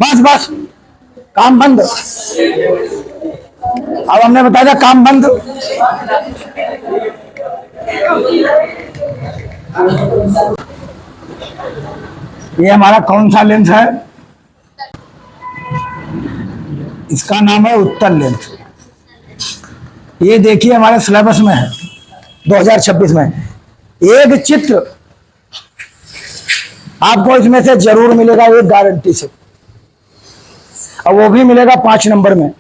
बस बस, काम बंद। अब हमने बताया था काम बंद। ये हमारा कौन सा लेंस है? इसका नाम है उत्तल लेंस। ये देखिए हमारे सिलेबस में है 2026 में। एक चित्र आपको इसमें से जरूर मिलेगा, एक गारंटी से, और वो भी मिलेगा 5 नंबर में।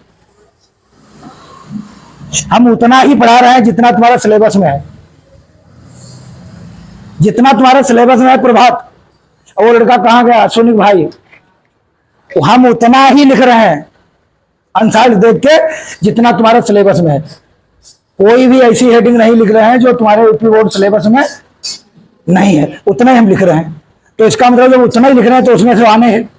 हम उतना ही पढ़ा रहे हैं जितना तुम्हारा सिलेबस में है, जितना तुम्हारे सिलेबस में है। प्रभात और वो लड़का कहाँ गया, सुनील भाई, तो हम उतना ही लिख रहे हैं आंसर देख के जितना तुम्हारे सिलेबस में है। कोई भी ऐसी हेडिंग नहीं लिख रहे हैं जो तुम्हारे यूपी बोर्ड सिलेबस में नहीं है, उतना ही हम लिख रहे हैं। तो इसका मतलब जब उतना ही लिख रहे हैं तो उसमें से आने हैं।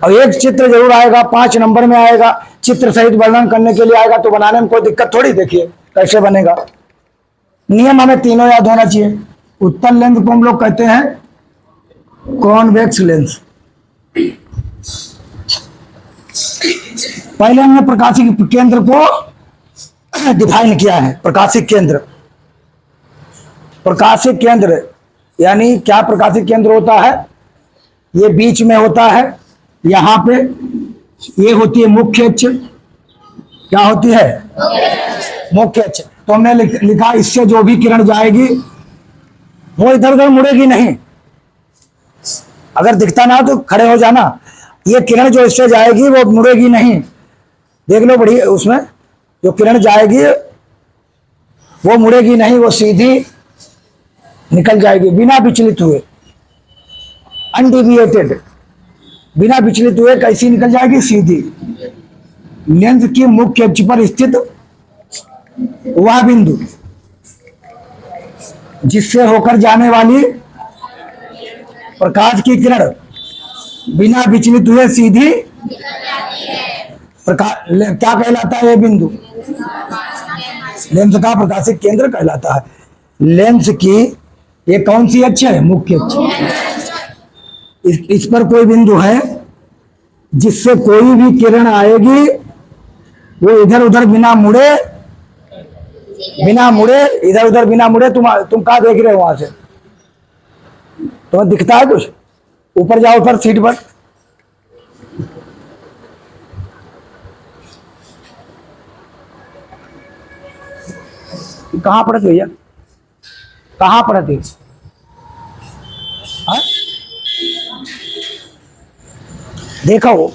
और एक चित्र जरूर आएगा, 5 नंबर में आएगा, चित्र सहित वर्णन करने के लिए आएगा, तो बनाने में कोई दिक्कत थोड़ी। देखिए कैसे बनेगा। नियम हमें तीनों याद होना चाहिए। उत्तल लेंस को हम लोग कहते हैं कॉन्वेक्स लेंस। पहले हमने प्रकाशिक केंद्र को डिफाइन किया है। प्रकाशिक केंद्र, प्रकाशिक केंद्र यानी क्या? प्रकाशिक केंद्र होता है ये बीच में होता है, यहां पे ये होती है मुख्य अक्ष। क्या होती है? मुख्य अक्ष। तो हमने लिखा इससे जो भी किरण जाएगी वो इधर उधर मुड़ेगी नहीं। अगर दिखता ना तो खड़े हो जाना। ये किरण जो इससे जाएगी वो मुड़ेगी नहीं। देख लो बढ़िया, उसमें जो किरण जाएगी वो मुड़ेगी नहीं, वो सीधी निकल जाएगी बिना विचलित हुए, अनडिविएटेड, बिना विचलित हुए। कैसी निकल जाएगी? सीधी। लेंस की मुख्य अक्ष पर स्थित वह बिंदु जिससे होकर जाने वाली प्रकाश की किरण बिना विचलित हुए सीधी क्या कहलाता है? ये बिंदु लेंस का प्रकाशिक केंद्र कहलाता है। लेंस की ये कौन सी अक्ष है? मुख्य अक्ष। इस पर कोई बिंदु है जिससे कोई भी किरण आएगी वो इधर उधर बिना मुड़े, इधर उधर बिना मुड़े। तुम कहाँ देख रहे हो? वहां से तुम्हें दिखता है कुछ? ऊपर जाओ, ऊपर सीट पर। कहाँ पड़े थे भैया? कहाँ पड़े थे? देखा हो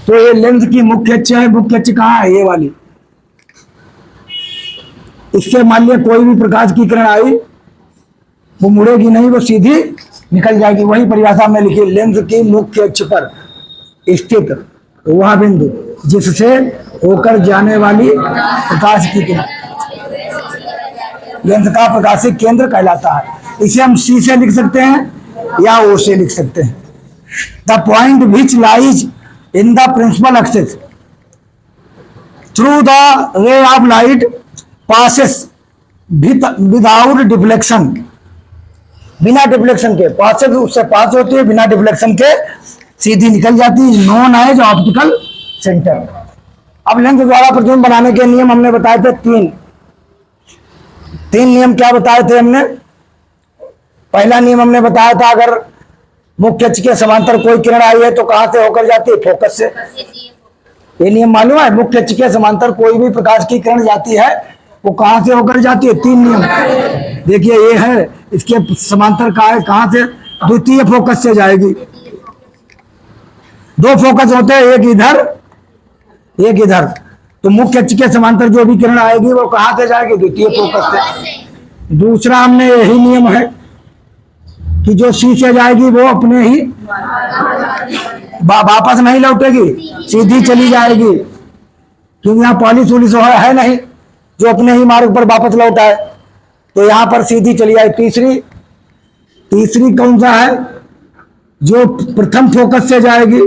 तो ये लेंस की मुख्य अक्ष है। मुख्य अक्ष कहाँ है? ये वाली। इससे मान लिया कोई भी प्रकाश की किरण आई वो मुड़ेगी नहीं, वो सीधी निकल जाएगी। वही परिभाषा में लिखी, लेंस की मुख्य अक्ष पर स्थित वह बिंदु जिससे होकर जाने वाली प्रकाश की किरण लेंस का प्रकाशिक केंद्र कहलाता है। इसे हम सी से लिख सकते हैं या ओ से लिख सकते हैं। The point which lies in the principal axis through the ray of light passes without deflection. बिना डिफ्लेक्शन के पासेस उससे पास होती है, बिना डिफ्लेक्शन के सीधी निकल जाती है। Known as optical centre. अब लेंस द्वारा प्रतिबिंब बनाने के नियम हमने बताए थे तीन नियम। क्या बताए थे हमने? पहला नियम हमने बताया था, अगर मुख्य अक्ष के समांतर कोई किरण आई है तो कहां से होकर जाती है? फोकस से। ये नियम मालूम है? मुख्य अक्ष के समांतर कोई भी प्रकाश की किरण जाती है वो कहां से होकर जाती है? 3 नियम। देखिए ये है, इसके समांतर कहां से? द्वितीय फोकस से जाएगी। 2 फोकस होते हैं, एक इधर एक इधर। तो मुख्य अक्ष के समांतर जो भी किरण आएगी वो कहां से जाएगी? द्वितीय फोकस से। दूसरा हमने यही नियम है कि जो सी से जाएगी वो अपने ही वापस नहीं लौटेगी, सीधी चली जाएगी, क्योंकि यहाँ पुलिस वुलिस है नहीं जो अपने ही मार्ग पर वापस लौटाए। तो यहां पर सीधी चली जाए। तीसरी कौन सा है? जो प्रथम फोकस से जाएगी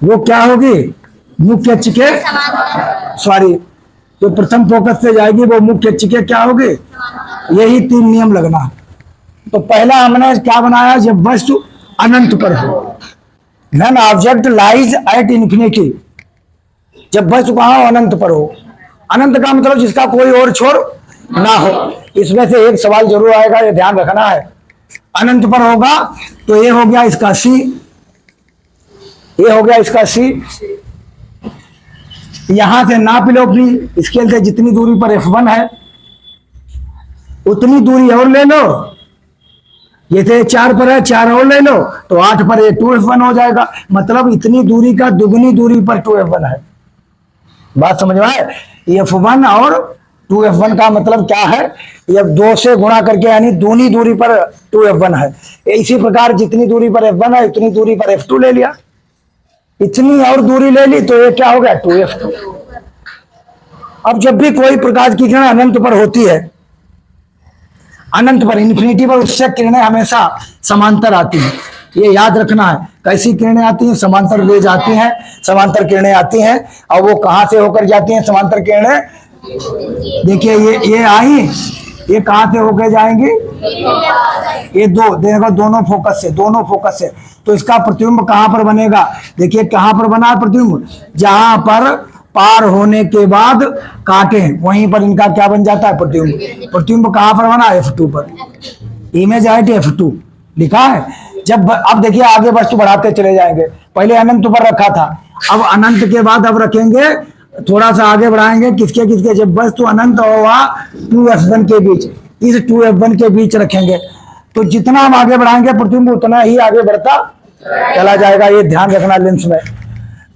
वो क्या होगी? मुख्य अक्ष के जो प्रथम फोकस से जाएगी वो मुख्य अक्ष के क्या होगी? यही 3 नियम लगना है। तो पहला हमने क्या बनाया, जब वस्तु अनंत पर हो, नन ऑब्जेक्ट लाइज एट इन्फिनिटी, जब वस्तु कहाँ हो, अनंत पर हो। अनंत का मतलब जिसका कोई और छोर ना हो। इसमें से एक सवाल जरूर आएगा, ये ध्यान रखना है। अनंत पर होगा तो ये हो गया इसका सी, ये हो गया इसका सी। यहां से नाप लो अपनी स्केल से, जितनी दूरी पर F1 है उतनी दूरी और ले लो। जैसे 4 पर है, 4 और ले लो तो 8 पर ये 2F1 हो जाएगा। मतलब इतनी दूरी का दुगनी दूरी पर 2F1 है। बात समझ में आए? F1 और 2F1 का मतलब क्या है, ये 2 से गुणा करके यानी दूनी दूरी पर 2F1 है। इसी प्रकार जितनी दूरी पर F1 है उतनी दूरी पर F2 ले लिया, इतनी और दूरी ले ली तो ये क्या हो गया, 2F2। अब जब भी कोई प्रकाश की किरण अनंत पर होती है, अनंत पर, इन्फिनिटी पर, उससे किरणें हमेशा समांतर आती हैं। ये याद रखना है। कैसी किरणें आती हैं, समांतर रेज आती हैं, समांतर किरणें आती हैं। और वो कहां से होकर जाती हैं समांतर किरणें, देखिए ये आई, ये कहां से होकर जाएंगी, ये दो देखो, दोनों फोकस से, दोनों फोकस से। तो इसका प्रतिबिंब कहां पर बनेगा, देखिए कहां पर बना है प्रतिबिंब, जहां पर पार होने के बाद काटे वहीं पर इनका क्या बन जाता है, प्रतिबिंब। प्रतिबिंब कहां पर बना, F2 पर, इमेज एट F2 लिखा है। जब अब देखिए आगे वस्तु बढ़ाते चले जाएंगे, पहले अनंत पर रखा था, अब अनंत के बाद अब रखेंगे, थोड़ा सा आगे बढ़ाएंगे, किसके किसके, जब वस्तु अनंत होगा 2F1 के बीच, इस 2F1 के बीच रखेंगे। तो जितना हम आगे बढ़ाएंगे प्रतिबिंब उतना ही आगे बढ़ता चला जाएगा, ये ध्यान रखना लेंस में।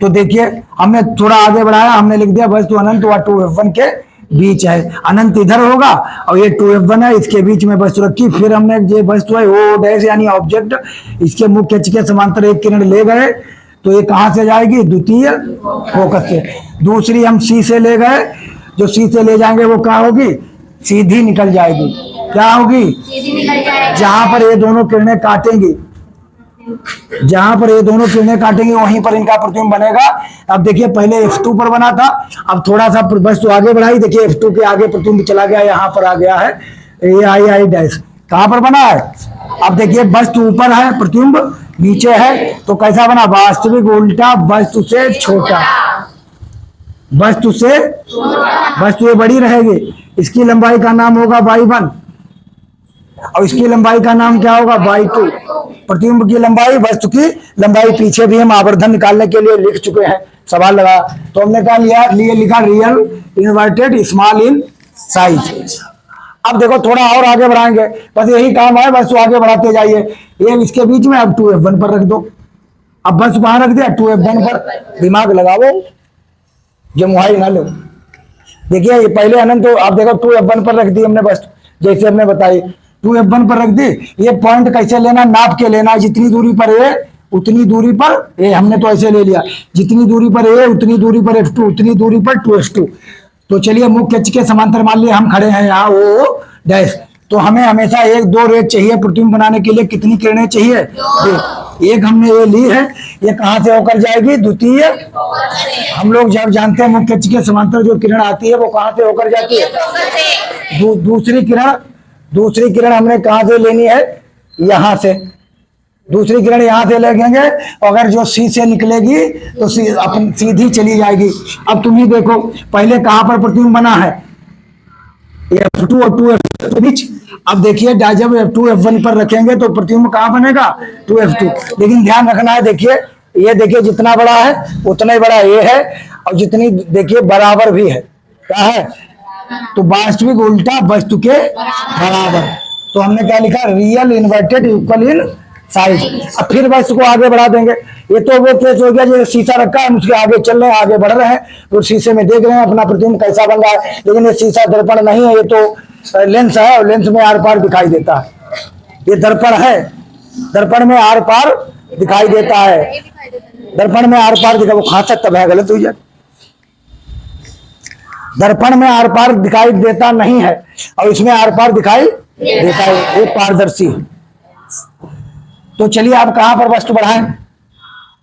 तो देखिए हमने थोड़ा आगे बढ़ाया, हमने लिख दिया वस्तु अनंत व 2F1 के बीच है। अनंत इधर होगा और ये 2F1 है, इसके बीच में वस्तु रखी। फिर हमने ये वस्तु है O डैश यानी ऑब्जेक्ट, इसके मुख्य अक्ष के समांतर एक किरण ले गए तो ये कहां से जाएगी, द्वितीय फोकस से। दूसरी हम C से ले गए, जो C से ले जाएंगे वो क्या होगी, सीधी निकल जाएगी। क्या होगी, जहां पर ये दोनों किरणें काटेंगी, जहां पर ये दोनों किरणें काटेंगे वहीं पर इनका प्रतिबिंब बनेगा। अब देखिए पहले F2 पर बना था, अब थोड़ा सा वस्तु आगे बढ़ाई, देखिए F2 के आगे प्रतिबिंब चला गया, यहाँ पर आ गया है, ये आई डैश कहां पर बना है। अब देखिए वस्तु ऊपर है, प्रतिबिंब नीचे है, तो कैसा बना, वास्तविक उल्टा वस्तु से छोटा, वस्तु से, वस्तु ये बड़ी रहेगी, इसकी लंबाई का नाम होगा y1 और इसकी लंबाई का नाम क्या होगा, y2। प्रतिबिंब की लंबाई, वस्तु की लंबाई, पीछे भी हम आवर्धन निकालने के लिए लिख चुके हैं, सवाल लगा तो हमने क्या लिया, लिखा real inverted small in size. अब देखो थोड़ा और आगे बढ़ाएंगे, बस यही काम है, वस्तु आगे बढ़ाते जाइए, ये इसके बीच में अब 2F1 पर रख दो। अब वस्तु कहां रख दिया, 2F1 पर, दिमाग लगाओ, जमुहाई ना लो। देखिए ये पहले अनंत, तो आप देखो 2F1 पर रख दी हमने वस्तु, जैसे हमने बताई 2F1 पर रख दी। ये पॉइंट कैसे लेना, नाप के लेना, जितनी दूरी पर ए उतनी दूरी पर ए, हमने तो ऐसे ले लिया, जितनी दूरी पर ए उतनी दूरी पर F2, उतनी दूरी पर 2F2। तो चलिए मुख्य अक्ष के समांतर मान लिया हम खड़े हैं यहाँ O डैश, तो हमें हमेशा 1-2 रेट चाहिए प्रतिबिंब बनाने के लिए, कितनी किरणें चाहिए, 2। एक हमने ये ली है, ये कहां से होकर जाएगी, द्वितीय। हम लोग जब जानते हैं मुख्य अक्ष के समांतर जो किरण आती है वो कहां से होकर जाती है, दूसरी किरण हमने कहां से लेनी है, यहां से। दूसरी किरण यहां से लेंगे, अगर जो C से निकलेगी तो अपन सीधी चली जाएगी। अब तुम ही देखो पहले कहां पर प्रतिबिंब बना है, F2 और 2F1 के बीच। अब देखिए जब F2F1 पर रखेंगे तो प्रतिबिंब कहां बनेगा, 2F2। लेकिन ध्यान रखना है, देखिए ये देखिए जितना बड़ा है उतना ही बड़ा ये है, और जितनी देखिए बराबर भी है, क्या है, तो वास्तविक उल्टा वस्तु के बराबर। तो हमने क्या लिखा, real inverted equal in size. अब फिर वस्तु को आगे बढ़ा देंगे, ये तो वो केस हो गया जो शीशा रखा है, हम उसके आगे चल रहे हैं, आगे बढ़ रहे हैं, तो शीशे में देख रहे हैं अपना प्रतिबिंब कैसा बन रहा है। लेकिन ये शीशा दर्पण नहीं है, ये तो लेंस है, और लेंस में आर पार दिखाई देता है। ये दर्पण है, दर्पण में आर पार दिखाई देता है, दर्पण में आर पार दिखा, वो खा सकता है, गलत हुई जाए, दर्पण में आर पार दिखाई देता नहीं है, और इसमें आर पार दिखाई देता है, ये पारदर्शी है। तो चलिए आप कहां पर वस्तु बढ़ाएं,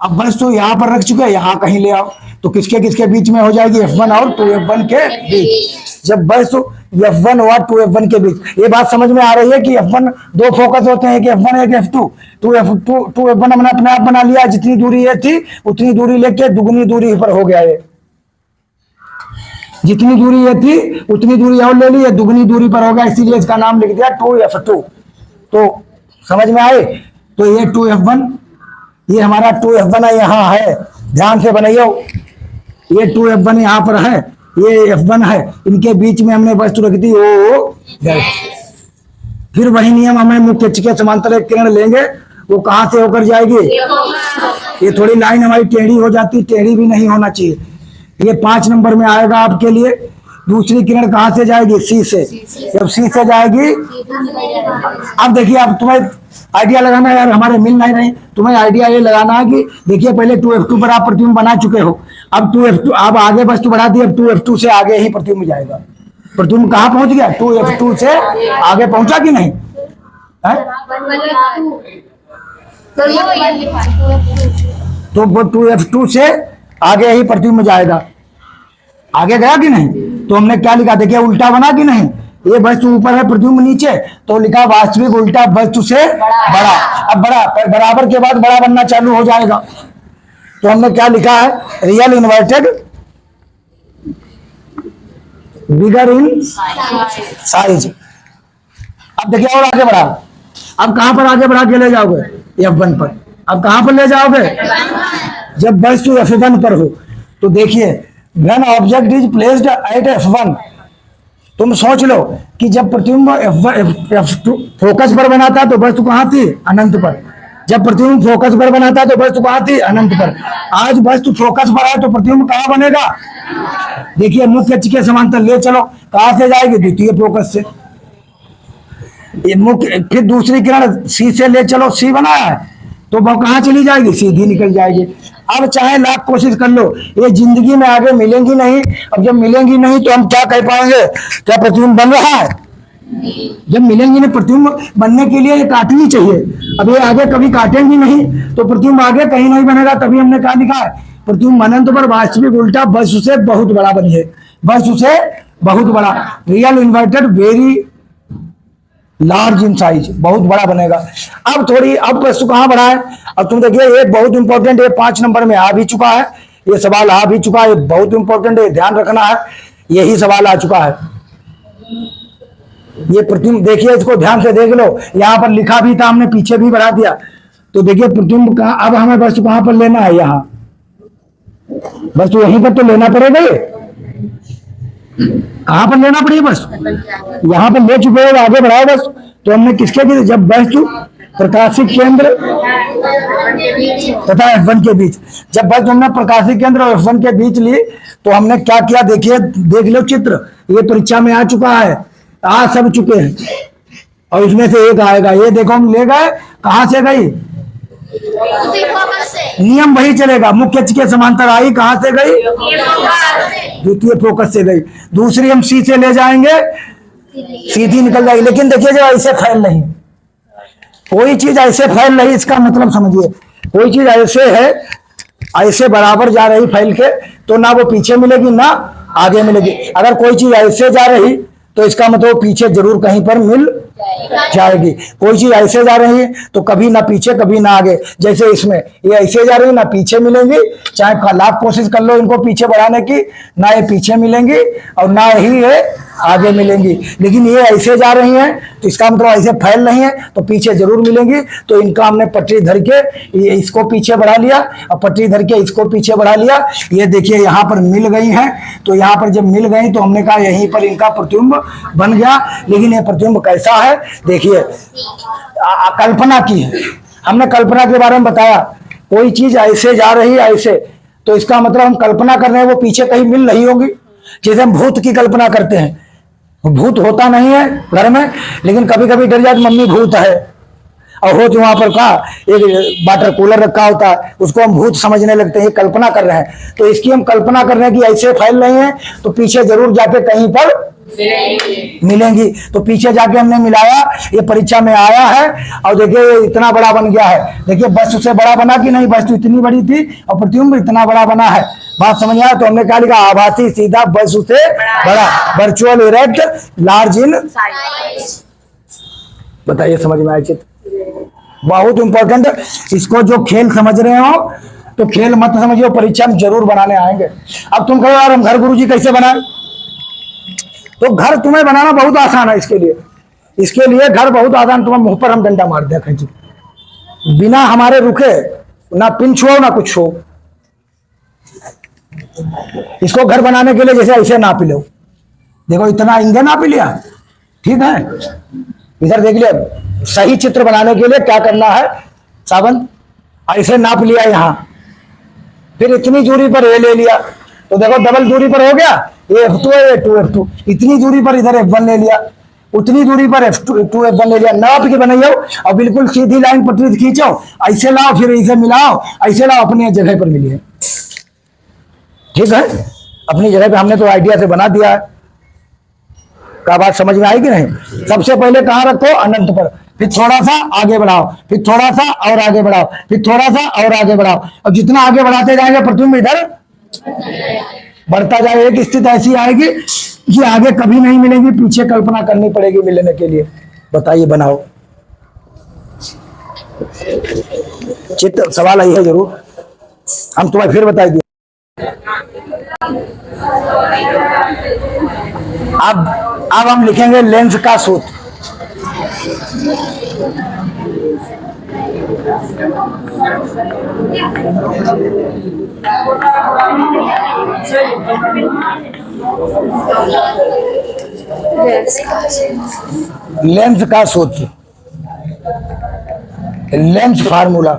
अब वस्तु यहां पर रख चुके हैं, यहां कहीं ले आओ, तो किसके किसके बीच में हो जाएगी, F1 और 2F1 के बीच। जब वस्तु F1 और 2F1 के बीच। ये बात समझ में आ रही है कि F1 दो फोकस होते हैं, कि F1 एक F2। 2F1 हमने अपने आप बना लिया, जितनी दूरी ये थी उतनी दूरी लेके दुगनी दूरी पर हो गया ये। जितनी दूरी ये थी उतनी दूरी और ले ली, ये दुगनी दूरी पर हो गया, इसीलिए इसका नाम लिख दिया 2F2। तो समझ में आए? तो ये 2F1, ये हमारा 2F1 है, यहाँ है, ध्यान से बनाइए। ये 2F1 यहाँ पर है, ये F1 है, इनके बीच में हमने वस्तु रख दी O। फिर वही नियम हमें मुख्य अक्ष के समांतर एक किरण लेंगे, वो कहां से होकर जाएगी? ये थोड़ी लाइन हमारी टेढ़ी हो जाती, टेढ़ी भी नहीं होना चाहिए। ये 5 नंबर में आएगा आपके लिए। दूसरी किरण कहां से जाएगी? सी से। जब सी से जाएगी, अब देखिए, अब तुम्हें आइडिया लगाना है यार, हमारे मिल नहीं रहे, तुम्हें आइडिया ये लगाना है कि देखिए पहले 2F2 पर आप प्रतिबिंब बना चुके हो, अब 2F2 अब आगे वस्तु बढ़ा दी, अब 2F2 से आगे ही प्रतिबिंब जाएगा। प्रतिबिंब कहां पहुंच गया? 2F2 से आगे पहुंचा कि नहीं? तो 2F2 से आगे ही प्रतिबिंब जाएगा। आगे गया कि नहीं? तो हमने क्या लिखा? देखिए उल्टा बना कि नहीं? ये वस्तु ऊपर है, प्रतिबिंब नीचे, तो लिखा वास्तविक उल्टा वस्तु से बड़ा। अब बड़ा बराबर के बाद बड़ा बनना चालू हो जाएगा। तो हमने क्या लिखा है? Real inverted bigger in size. अब देखिए और आगे बढ़ा, अब कहां पर आगे बढ़ा के ले जाओगे? F1 पर। अब कहां पर ले जाओगे? जब वस्तु F1 पर हो। तो देखिए when object is placed at F1, तुम सोच लो कि जब प्रतिबिंब F2 फोकस पर बना था तो वस्तु कहां थी? अनंत पर। जब प्रतिबिंब फोकस पर बना था तो वस्तु कहां थी? अनंत पर। आज वस्तु फोकस पर है तो प्रतिबिंब कहां बनेगा? देखिए मुख्य अक्ष के समांतर ले चलो, कहां से जाएगी? द्वितीय फोकस से। ये मुख्य, फिर दूसरी किरण सी से ले चलो, सी बना है तो वो कहां चली जाएगी? सीधी निकल जाएगी। अब चाहे लाख कोशिश कर लो, ये जिंदगी में आगे मिलेंगी नहीं। अब जब मिलेंगी नहीं तो हम क्या कह पाएंगे? क्या प्रतिबिंब बन रहा है? जब मिलेंगी नहीं, प्रतिबिंब बनने के लिए ये काटनी चाहिए। अब ये आगे कभी काटेंगी नहीं तो प्रतिबिंब आगे कहीं नहीं बनेगा। तभी हमने क्या लिखा है? प्रतिबिंब अनंत पर वास्तविक उल्टा वस्तु से बहुत बड़ा बनिए, वस्तु से बहुत बड़ा। Real inverted very large in size, बहुत बड़ा बनेगा। अब वस्तु कहां बढ़ा है? अब तुम देखिए ये बहुत इंपॉर्टेंट है, 5 नंबर में आ भी चुका है, ये सवाल आ भी चुका है, बहुत इंपॉर्टेंट है, ध्यान रखना है, यही सवाल आ चुका है। ये प्रतिबिंब देखिए, इसको ध्यान से देख लो, यहां पर लिखा भी था, हमने पीछे भी बढ़ा दिया। तो देखिए प्रतिबिंब कहां, अब हमें वस्तु कहां पर लेना है? यहाँ वस्तु यहीं पर तो लेना पड़ेगा। ये कहां पर लेना पड़ेगा? बस यहां पर ले चुके हो, आगे बढ़ाओ बस। तो हमने किसके बीच? जब वस्तु प्रकाशिक केंद्र तथा F1 के बीच, जब वस्तु हमने प्रकाशिक केंद्र और F1 के बीच ली तो हमने क्या किया? देखिए देख लो चित्र, ये परीक्षा में आ चुका है, आ सब चुके हैं, और इसमें से एक आएगा। ये देखो हम ले गए, कहां से गई? नियम वही चलेगा, मुख्य अक्ष के समांतर आई, कहां से गई? द्वितीय फोकस से गई। दूसरी हम सी से ले जाएंगे, सीधी निकल जाएगी। लेकिन देखिए जो ऐसे फैल नहीं, कोई चीज ऐसे फैल नहीं, इसका मतलब समझिए, कोई चीज ऐसे है, ऐसे बराबर जा रही फैल के, तो ना वो पीछे मिलेगी ना आगे मिलेगी। अगर कोई चीज ऐसे जा रही तो इसका मतलब पीछे जरूर कहीं पर मिल जाएगी। कोई चीज ऐसे जा रही है तो कभी ना पीछे कभी ना आगे, जैसे इसमें ये ऐसे जा रही है, ना पीछे मिलेंगी, चाहे लाख कोशिश कर लो इनको पीछे बढ़ाने की, ना ये पीछे मिलेंगी और ना ही ये आगे मिलेंगी। लेकिन ये ऐसे जा रही हैं तो इसका मतलब ऐसे फैल नहीं है तो पीछे जरूर मिलेंगी। तो इनका हमने पटरी धर के ये इसको पीछे बढ़ा लिया और पटरी धर के इसको पीछे बढ़ा लिया। ये देखिए यहाँ पर मिल गई हैं, तो यहाँ पर जब मिल गई तो हमने कहा यहीं पर इनका प्रतिबिंब बन गया। लेकिन ये प्रतिबिंब कैसा है? देखिए कल्पना की है, हमने कल्पना के बारे में बताया। कोई चीज ऐसे जा रही है ऐसे, तो इसका मतलब हम कल्पना कर रहे हैं वो पीछे कहीं मिल रही होगी। जैसे हम भूत की कल्पना करते हैं, भूत होता नहीं है घर में, लेकिन कभी कभी डर जाए मम्मी भूत है, और हो तो वहां पर का एक वाटर कूलर रखा होता है, उसको हम भूत समझने लगते हैं, कल्पना कर रहे हैं। तो इसकी हम कल्पना कर रहे हैं कि ऐसे फैल रही हैं तो पीछे जरूर जाके कहीं पर मिलेंगी। तो पीछे जाके हमने मिलाया, ये परीक्षा में आया है और देखिए ये इतना बड़ा बन गया है। देखिए वस्तु से बड़ा बना कि नहीं, वस्तु इतनी बड़ी थी और प्रतिबिंब इतना बड़ा बना है। बात समझ आया? तो हमने क्या लिखा, आभासी सीधा वस्तु से बड़ा, वर्चुअल इरेक्ट लार्ज इन। बताइए समझ में आया चित्र? बहुत इंपॉर्टेंट। इसको जो खेल समझ रहे हो तो खेल मत समझिए, परीक्षा में जरूर बनाने आएंगे। अब तुम कहो यार हम घर गुरुजी कैसे बनाए, तो घर तुम्हें बनाना बहुत आसान है। इसके लिए घर बहुत आसान। तुम्हें मुंह पर हम डंडा मार दिया खींची, बिना हमारे रुके, ना पिंच हो ना कुछ हो। इसको घर बनाने के लिए जैसे ऐसे नाप लो, देखो इतना इंजन नाप लिया, ठीक है। इधर देख लिया, सही चित्र बनाने के लिए क्या करना है, सावन ऐसे नाप लिया यहां, फिर इतनी दूरी पर ये ले लिया, तो देखो डबल दूरी पर हो गया, ये F2 है, ये 2F2। इतनी दूरी पर इधर F1 ले लिया, उतनी दूरी पर F2 F1 ले लिया। नाप के बनाइयो और बिल्कुल सीधी लाइन पटरी खींचो, ऐसे लाओ, फिर ऐसे मिलाओ, ऐसे लाओ, अपनी जगह पर मिलिए। ठीक है, अपनी जगह पे हमने तो आइडिया से बना दिया है। क्या बात समझ में आई कि नहीं? सबसे पहले कहां रखो, अनंत पर, फिर थोड़ा सा आगे बढ़ाओ, फिर थोड़ा सा और आगे बढ़ाओ, फिर थोड़ा सा और आगे बढ़ाओ, और जितना आगे बढ़ाते जाएंगे प्रतिबिंब इधर बढ़ता जाए। एक स्थिति ऐसी आएगी कि आगे कभी नहीं मिलेगी, पीछे कल्पना करनी पड़ेगी मिलने के लिए। बताइए, बनाओ चित्र। सवाल आई है जरूर, हम तुम्हें फिर बताई दिए। अब हम लिखेंगे लेंस का सूत्र। लेंस का सूत्र, लेंस फार्मूला।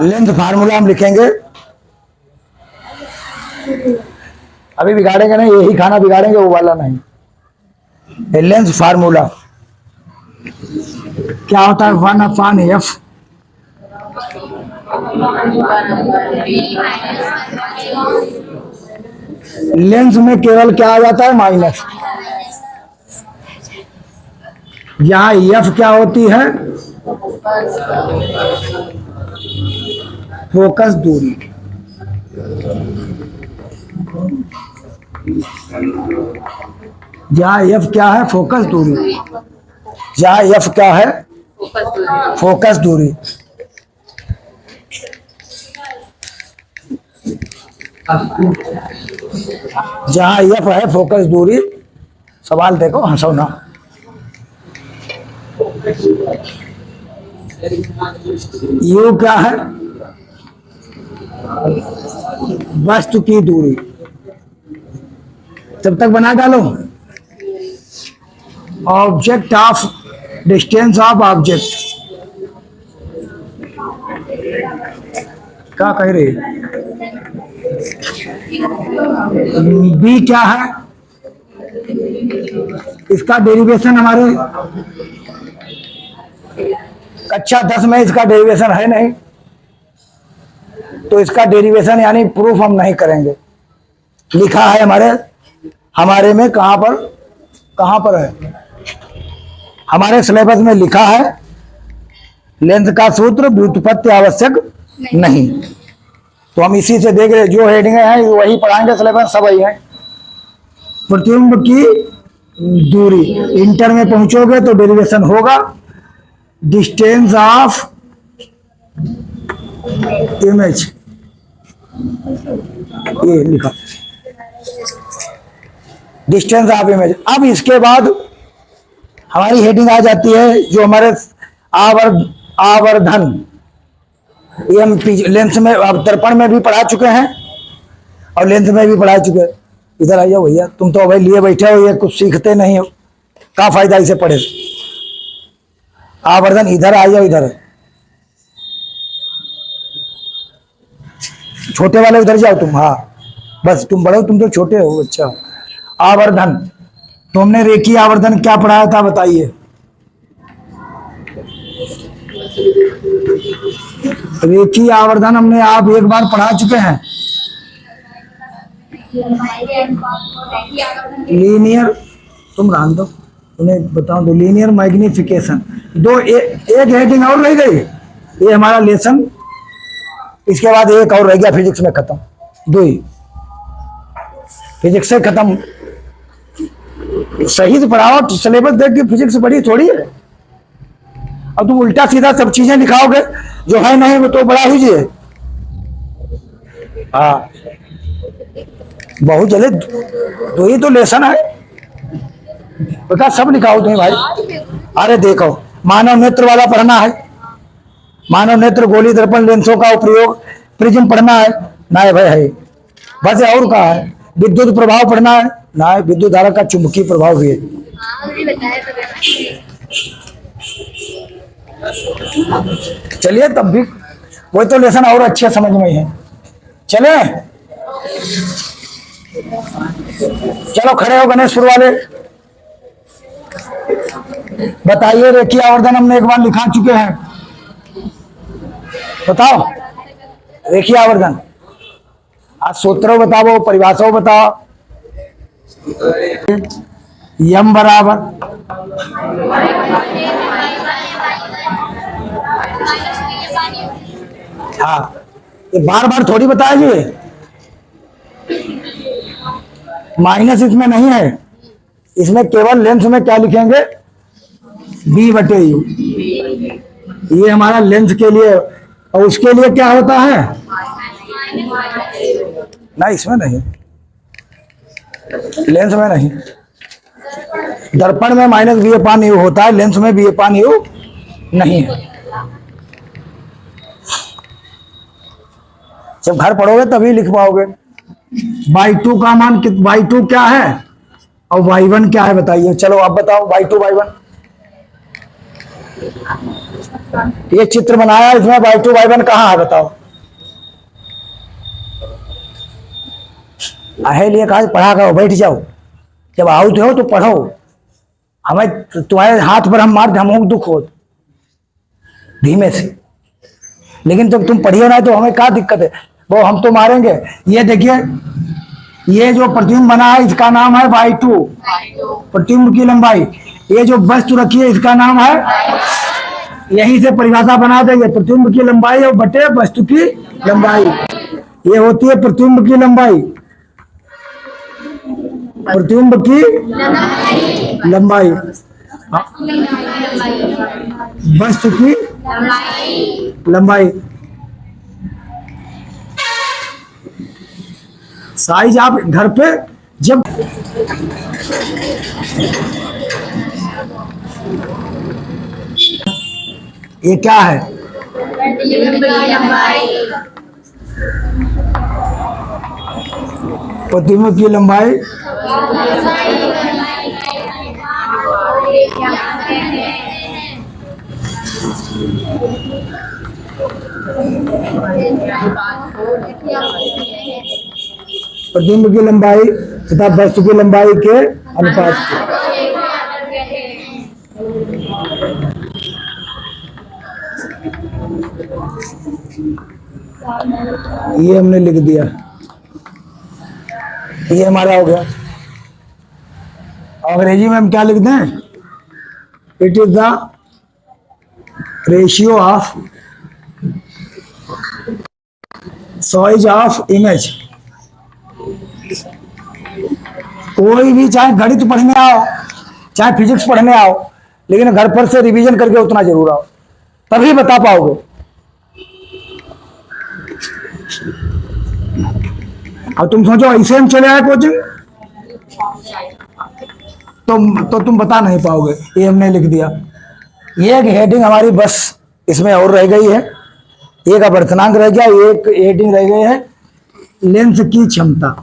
लेंथ फार्मूला हम लिखेंगे, अभी बिगाड़ेंगे नहीं, यही खाना बिगाड़ेंगे, वो वाला नहीं। लेंथ फार्मूला क्या होता है, 1/f। लेंस में केवल क्या आ जाता है, माइनस। यहां एफ क्या होती है, फोकस दूरी। जहां एफ क्या है, फोकस दूरी। जहां एफ क्या है, फोकस दूरी। जहां एफ है फोकस दूरी। सवाल देखो, हंसो ना। यू क्या है, वस्तु की दूरी। तब तक बना डालो, object of, distance of object. क्या कह रही है, बी क्या है, इसका डेरिवेशन हमारे कक्षा 10 में इसका डेरिवेशन है नहीं, तो इसका डेरिवेशन यानी प्रूफ हम नहीं करेंगे। लिखा है हमारे में, कहां पर है, हमारे सिलेबस में लिखा है लेंथ का सूत्र व्युत्पत्ति आवश्यक नहीं। तो हम इसी से देख रहे, जो हेडिंग है वही पढ़ाएंगे, सिलेबस सब वही है। प्रतिबिंब की दूरी, इंटर में पहुंचोगे तो डेरिवेशन होगा, डिस्टेंस ऑफ इमेज, ये लिखा, डिस्टेंस ऑफ इमेज। अब इसके बाद हमारी हेडिंग आ जाती है जो हमारे आवर्धन, ये हम लेंस में, अब दर्पण में भी पढ़ा चुके हैं और लेंस में भी पढ़ा चुके हैं। इधर आ जाओ भैया, तुम तो भाई लिए बैठे हो, ये कुछ सीखते नहीं हो, क्या फायदा इसे पढ़े। आवर्धन, इधर आ जाओ, इधर छोटे वाले उधर जाओ तुम, हाँ बस तुम बड़े हो, तुम तो छोटे हो, अच्छा हो। आवर्धन, तुमने रेखीय आवर्धन क्या पढ़ाया था बताइए? रेखीय आवर्धन हमने आप एक बार पढ़ा चुके हैं। लीनियर, तुम रान दो, तुम्हें बताऊं तो लीनियर मैग्निफिकेशन। एक हेडिंग और रह गई, ये हमारा लेसन, इसके बाद एक और रह गया, फिजिक्स में खत्म। दो ही, फिजिक्स से खत्म। सही से पढ़ाओ, सिलेबस देख के फिजिक्स बड़ी थोड़ी है। अब तुम उल्टा सीधा सब चीजें लिखाओगे जो है नहीं, वो तो बड़ा हीजिए। हाँ, बहुत जल्द, दो ही तो लेसन है, बता सब लिखाओ तुम्हें भाई। अरे देखो, मानव नेत्र वाला पढ़ना है, मानव नेत्र गोली दर्पण लेंसों का उपयोग, प्रिज्म पढ़ना है ना है भाई, है बस। और कहा है विद्युत प्रभाव पढ़ना है ना, है विद्युत धारा का चुंबकीय प्रभाव भी है। चलिए तब भी वही तो लेसन और अच्छे समझ में है। चले, चलो खड़े हो गणेशपुर वाले, बताइए। रेखीय आवर्धन हमने एक बार लिखा चुके हैं, बताओ रेखीय आवर्धन। आज सूत्रों बताओ, परिभाषाओं बताओ। यम बराबर हाँ, ये बार बार थोड़ी बताइए, माइनस इसमें नहीं है, इसमें केवल लेंस में क्या लिखेंगे, बी बटे यू। ये हमारा लेंस के लिए, और उसके लिए क्या होता है, ना इसमें नहीं, लेंस में नहीं। दर्पण में माइनस बी अपान यू होता है, लेंस में बी अपान यू नहीं है। जब घर पढ़ोगे तभी लिख पाओगे। y2 का मान y2 क्या है और y1 क्या है बताइए। चलो आप बताओ, y2 y1, ये चित्र बनाया, इसमें y2 y1 कहाँ है बताओ। आहे लिए कहा पढ़ा करो, बैठ जाओ, जब आउट हो तो पढ़ो। हमें तुम्हारे हाथ पर हम मार दे, हम दुख हो धीमे से, लेकिन जब तुम पढ़ियो ना तो हमें क्या दिक्कत है, वो हम तो मारेंगे। ये देखिए, ये जो प्रतिबिंब बना है इसका नाम है y2, प्रतिबिंब की लंबाई। ये जो वस्तु रखी है इसका नाम है, यहीं से परिभाषा बना देंगे, प्रतिबिंब की लंबाई और बटे वस्तु की लंबाई। ये होती है प्रतिबिंब की लंबाई, प्रतिबिंब की लंबाई, वस्तु की लंबाई। साइज आप घर पे जब ये क्या है, प्रतिबिंब की लंबाई। प्रतिबिंब की लंबाई तथा वस्तु की लंबाई के अनुपात की। ये हमने लिख दिया, ये हमारा हो गया। अंग्रेजी में हम क्या लिख दें, it is the ratio of size of image. कोई भी चाहे गणित पढ़ने आओ चाहे फिजिक्स पढ़ने आओ, लेकिन घर पर से रिवीजन करके उतना जरूर आओ, तभी बता पाओगे। और तुम सोचो ऐसे हम चले आए कोचिंग, तो तुम बता नहीं पाओगे। ये हमने लिख दिया। ये एक हेडिंग हमारी बस इसमें और रह गई है, एक अवर्तनांक रह गया, एक हेडिंग रह गई है लेंस की क्षमता।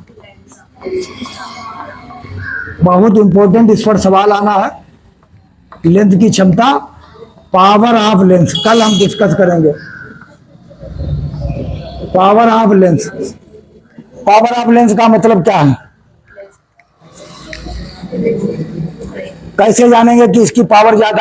बहुत इंपॉर्टेंट, इस पर सवाल आना है। लेंस की क्षमता, पावर ऑफ लेंस, कल हम डिस्कस करेंगे power of lens. Power of lens का मतलब क्या है? कैसे जानेंगे कि इसकी पावर ज्यादा